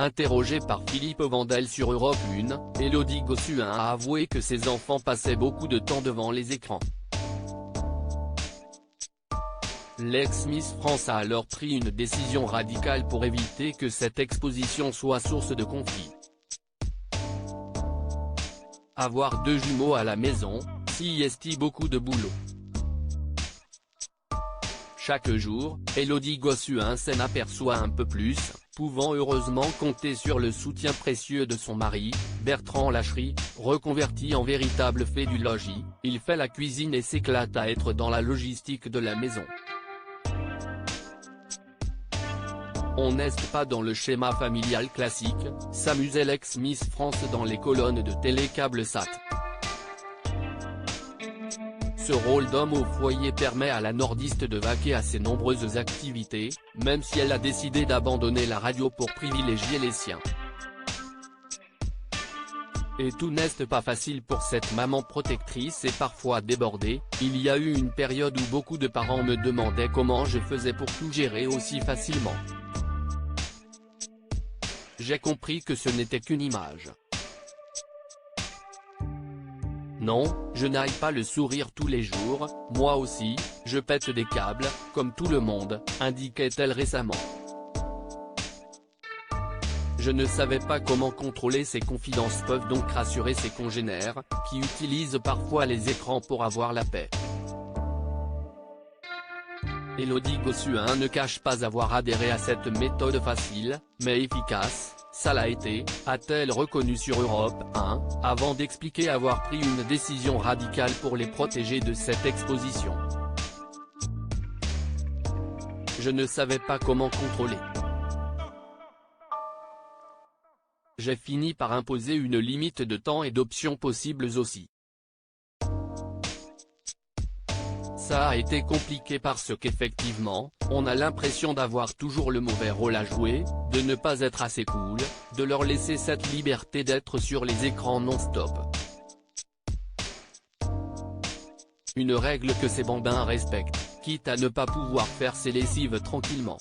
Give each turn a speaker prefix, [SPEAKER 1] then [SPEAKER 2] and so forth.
[SPEAKER 1] Interrogée par Philippe Vandel sur Europe 1, Élodie Gossuin a avoué que ses enfants passaient beaucoup de temps devant les écrans. L'ex-Miss France a alors pris une décision radicale pour éviter que cette exposition soit source de conflit. Avoir 2 jumeaux à la maison, s'y est beaucoup de boulot. Chaque jour, Élodie Gossuin s'en aperçoit un peu plus, pouvant heureusement compter sur le soutien précieux de son mari, Bertrand Lachery, reconverti en véritable fée du logis. Il fait la cuisine et s'éclate à être dans la logistique de la maison. On n'est pas dans le schéma familial classique, s'amusait l'ex-Miss France dans les colonnes de Télé-Câble-Sat. Ce rôle d'homme au foyer permet à la nordiste de vaquer à ses nombreuses activités, même si elle a décidé d'abandonner la radio pour privilégier les siens. Et tout n'est pas facile pour cette maman protectrice et parfois débordée. Il y a eu une période où beaucoup de parents me demandaient comment je faisais pour tout gérer aussi facilement. J'ai compris que ce n'était qu'une image. Non, je n'aille pas le sourire tous les jours, moi aussi, je pète des câbles, comme tout le monde, indiquait-elle récemment. Je ne savais pas comment contrôler ces confidences, peuvent donc rassurer ses congénères, qui utilisent parfois les écrans pour avoir la paix. Élodie Gossuin ne cache pas avoir adhéré à cette méthode facile, mais efficace. Ça l'a été, a-t-elle reconnu sur Europe 1, avant d'expliquer avoir pris une décision radicale pour les protéger de cette exposition. Je ne savais pas comment contrôler. J'ai fini par imposer une limite de temps et d'options possibles aussi. Ça a été compliqué parce qu'effectivement, on a l'impression d'avoir toujours le mauvais rôle à jouer, de ne pas être assez cool, de leur laisser cette liberté d'être sur les écrans non-stop. Une règle que ces bambins respectent, quitte à ne pas pouvoir faire ses lessives tranquillement.